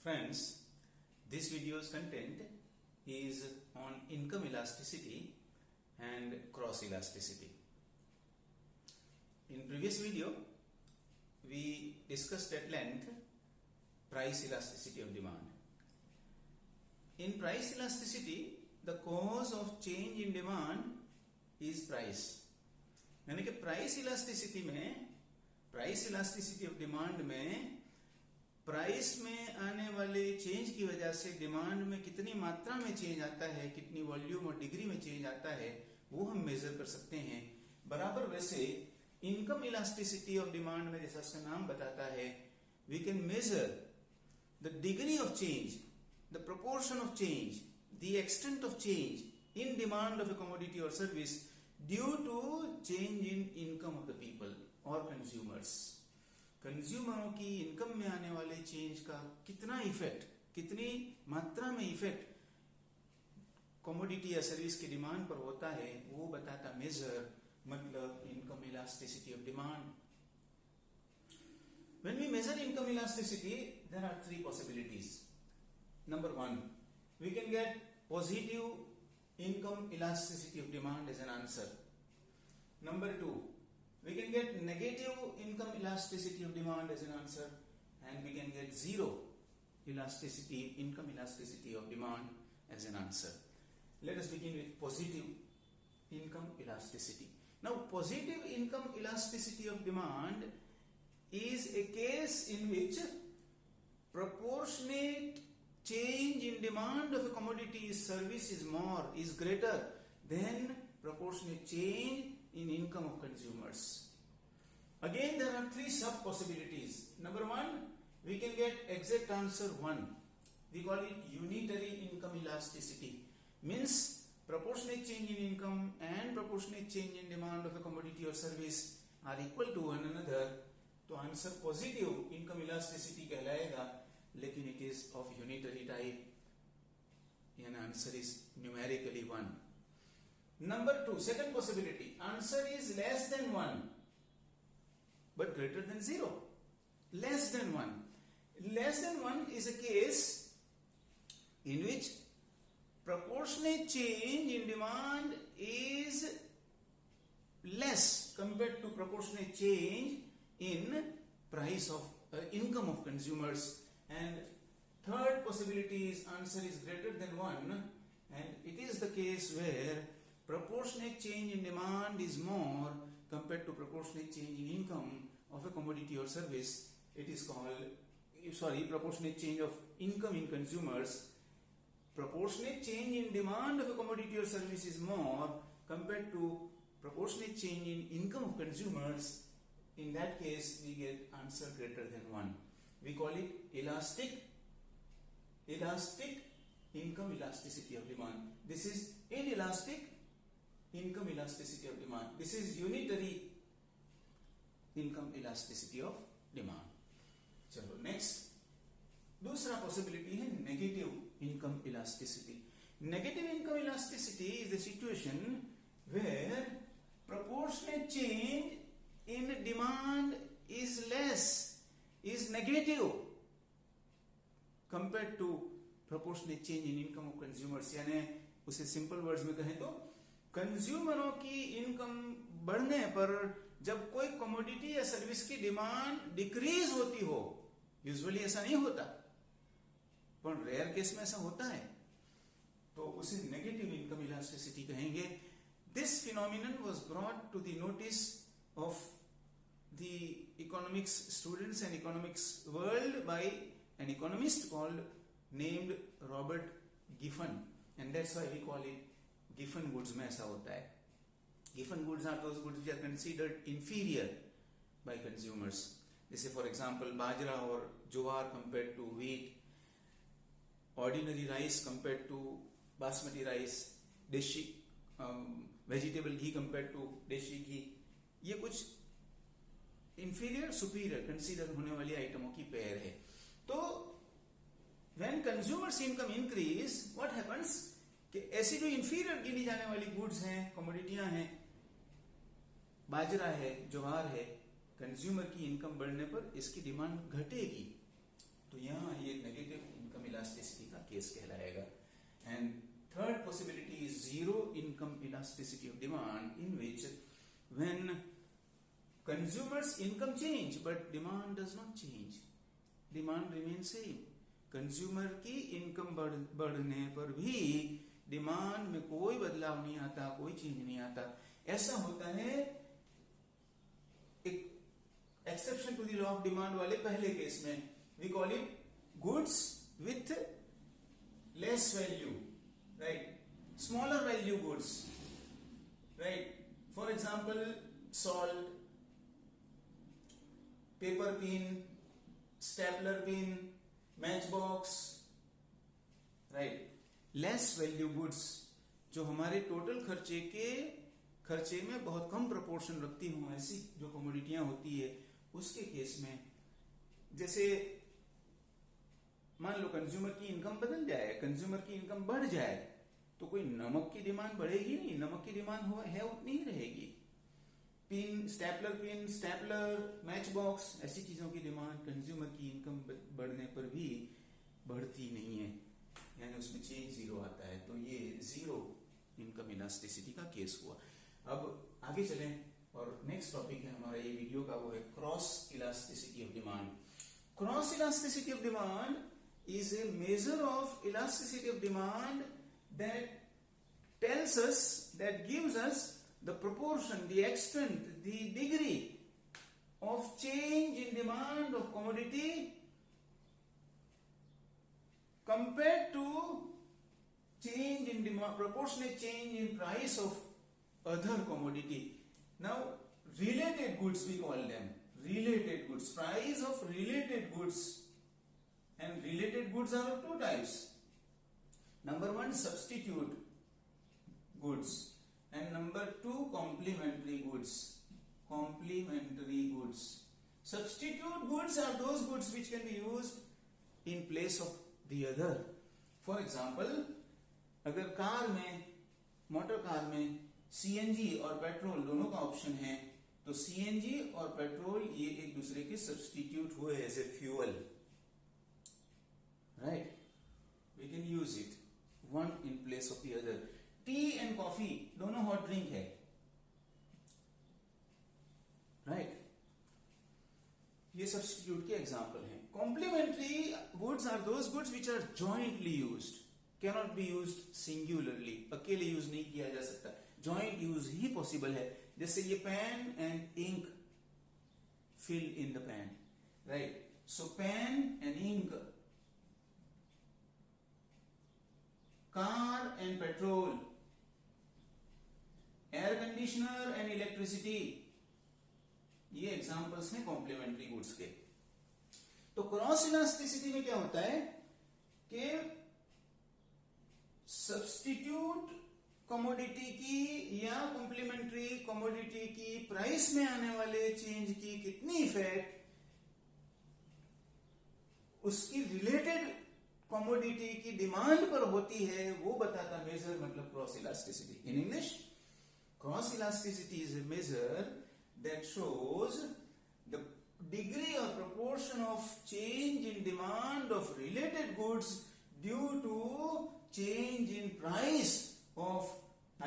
Friends, this video's content is on income elasticity and cross elasticity. In previous video, we discussed at length price elasticity of demand. In price elasticity, the cause of change in demand is price. यानी कि price elasticity of demand में price में आने वाले change की वजह से demand में कितनी मात्रा में चेंज आता है, कितनी वॉल्यूम और डिग्री में चेंज आता है, वो हम मेजर कर सकते हैं। बराबर वैसे इनकम इलास्टिसिटी ऑफ डिमांड में जैसा उसका नाम बताता है, we can measure the degree of change, the proportion of change, the extent of change in demand of a commodity और service due to change in income of the people और consumers. कंज्यूमरों की इनकम में आने वाले change का कितना effect, कितनी मात्रा में इफेक्ट कमोडिटी या सर्विस की डिमांड पर होता है, वो बताता मेजर, मतलब income elasticity of demand. When we measure income elasticity, there are three possibilities. Number one, we can get positive income elasticity of demand as an answer. Number two, we can get negative income elasticity of demand as an answer, and we can get zero income elasticity of demand as an answer. Let us begin with positive income elasticity. Now, positive income elasticity of demand is a case in which proportionate change in demand of a commodity or service is greater than proportionate change in income of consumers. Again, there are three sub possibilities. Number one, we can get exact answer 1. We call it unitary income elasticity. Means proportionate change in income and proportionate change in demand of a commodity or service are equal to one another. तो answer positive income elasticity कहलाएगा, लेकिन it is of unitary type, यानी answer is numerically 1. Number 2, second possibility, answer is less than 1 but greater than 0. Less than 1. Less than 1 is a case in which proportionate change in demand is less compared to proportionate change in price of income of consumers. And third possibility is answer is greater than 1, and it is the case where proportionate change in demand is more compared to proportionate change in income of a commodity or service. It is called proportionate change of income in consumers. Proportionate change in demand of a commodity or service is more compared to proportionate change in income of consumers. In that case, we get answer greater than 1. We call it elastic income elasticity of demand. This is inelastic income elasticity of demand. This is unitary income elasticity of demand. चलो next, दूसरा possibility है negative income elasticity. Negative income elasticity is the situation where proportionate change in demand is negative compared to proportionate change in income of consumers. यानी उसे simple words में कहें तो कंज्यूमरों की income बढ़ने पर जब कोई कमोडिटी या सर्विस की डिमांड डिक्रीज होती हो, यूजुअली ऐसा नहीं होता, पर रेयर केस में ऐसा होता है, तो उसे नेगेटिव इनकम इलास्टिसिटी कहेंगे. This phenomenon was brought to the notice of the economics students and economics world by an economist named Robert Giffen, and that's why we call it Giffen goods. में ऐसा होता है. Giffen goods are those goods which are considered inferior by consumers. जैसे for example बाजरा और ज्वार compared to wheat, ordinary rice compared to basmati rice, देशी vegetable ghee compared to देशी घी, ये कुछ इंफीरियर सुपीरियर कंसीडर होने वाली आइटमों की पेयर है. तो when consumers income increase, what happens कि ऐसी जो इंफीरियर गिनी जाने वाली गुड्स हैं, कमोडिटियां हैं, बाजरा है, ज्वार है, कंज्यूमर की इनकम बढ़ने पर इसकी डिमांड घटेगी. तो यहाँ ये negative elasticity of demand in which when consumers' income change but demand does not change, demand remains same. Consumer की इनकम बढ़ने पर भी डिमांड में कोई बदलाव नहीं आता, कोई चेंज नहीं आता. ऐसा होता है एक exception to the law of demand वाले पहले केस में. We call it goods with less value, right, smaller value goods, right. For example salt, paper pin, stapler pin, match box, right. Less value goods जो हमारे total खर्चे में बहुत कम proportion रखती हूं, ऐसी जो कमोडिटियां होती है उसके केस में, जैसे मान लो कंज्यूमर की इनकम बदल जाए, कंज्यूमर की इनकम बढ़ जाए, तो कोई नमक की डिमांड बढ़ेगी नहीं, नमक की डिमांड है उतनी ही रहेगी. पिन, स्टेपलर, मैच बॉक्स, ऐसी चीजों की डिमांड कंज्यूमर की इनकम बढ़ने पर भी बढ़ती नहीं है, यानी उसमें चेंज जीरो आता है. तो ये जीरो इनकम इलास्टिसिटी का केस हुआ. अब आगे चलें और नेक्स्ट टॉपिक है हमारा ये वीडियो का, वो है cross elasticity of demand. Cross elasticity of demand is a measure of elasticity of demand that tells us, that gives us the proportion, the extent, the degree of change in demand of commodity compared to change in demand, proportionate change in price of other commodity. Now, related goods we call them, related goods, price of related goods, and related goods are of two types. Number one, substitute goods, and number two, complementary goods. Complementary goods. Substitute goods are those goods which can be used in place of the other. For example, अगर car में, motor car में CNG और petrol दोनों का option है, तो CNG और petrol ये एक दूसरे के सब्सटीट्यूट हुए as a fuel, right. We can use it one in place of the other. Tea and coffee दोनों हॉट ड्रिंक है, राइट. ये सब्स्टिट्यूट के एग्जांपल हैं. Complementary goods are those goods which are jointly used, cannot be used singularly, अकेले use नहीं किया जा सकता, जॉइंट यूज ही पॉसिबल है. जैसे ये pen and ink, fill in the pen, right. So pen and ink, car and petrol, air conditioner and electricity, ये examples हैं कॉम्प्लीमेंट्री गुड्स के. तो क्रॉस इलास्टिसिटी में क्या होता है कि सब्स्टिट्यूट कमोडिटी की या कॉम्प्लीमेंट्री कमोडिटी की प्राइस में आने वाले चेंज की कितनी इफेक्ट उसकी रिलेटेड कमोडिटी की डिमांड पर होती है, वो बताता मेजर, मतलब cross elasticity. In English, cross elasticity is a measure that shows the degree और proportion of change in demand of related goods due to change in price of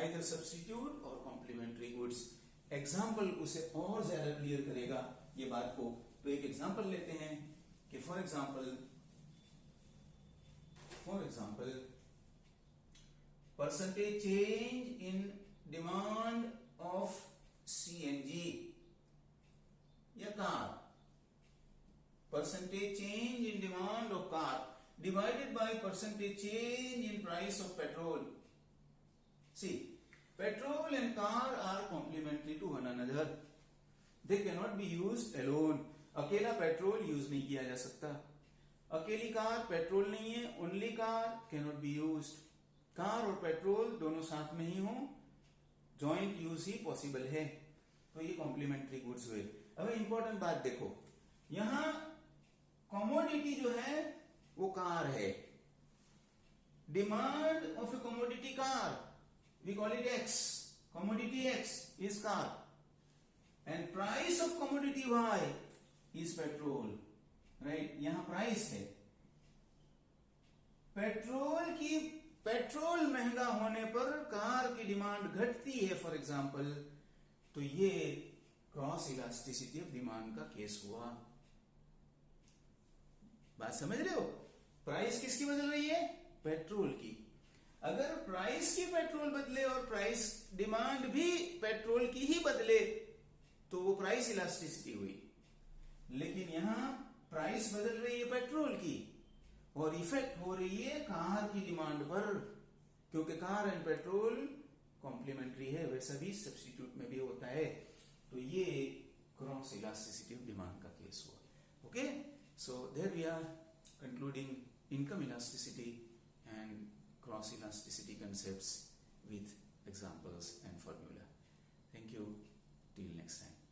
either substitute or complementary goods. Example उसे और ज्यादा clear करेगा ये बात को. तो एक एग्जाम्पल लेते हैं कि for example percentage change in demand of CNG या car, percentage change in demand of car divided by percentage change in price of petrol. See, petrol and car are complementary to one another. They cannot be used alone. अकेला petrol use नहीं किया जा सकता, अकेली car petrol नहीं है, only car cannot be used. Car और petrol दोनों साथ में ही हो, जॉइंट यूज ही पॉसिबल है. तो ये कॉम्प्लीमेंट्री गुड्स हुए. अब इंपॉर्टेंट बात देखो, यहां कमोडिटी जो है वो कार है. Demand of a commodity car, we call it X. Commodity X is car and price of commodity Y is petrol, right. यहां प्राइस है. पेट्रोल की पेट्रोल महंगा होने पर कार की डिमांड घटती है फॉर एग्जाम्पल, तो ये क्रॉस इलास्टिसिटी ऑफ डिमांड का केस हुआ। बात समझ रहे हो? प्राइस किसकी बदल रही है? पेट्रोल की। अगर प्राइस की पेट्रोल बदले और प्राइस डिमांड भी पेट्रोल की ही बदले तो वो प्राइस इलास्टिसिटी हुई। लेकिन यहां प्राइस बदल रही है पेट्रोल की और इफेक्ट हो रही है कार की डिमांड पर, क्योंकि कार एंड पेट्रोल कॉम्प्लीमेंट्री है, वैसा भी सब्स्टिट्यूट में भी होता है। तो ये क्रॉस इलास्टिसिटी ऑफ डिमांड का केस हुआ। Okay, so there we are concluding income elasticity and cross elasticity concepts with examples and formula. Thank you. Till next time.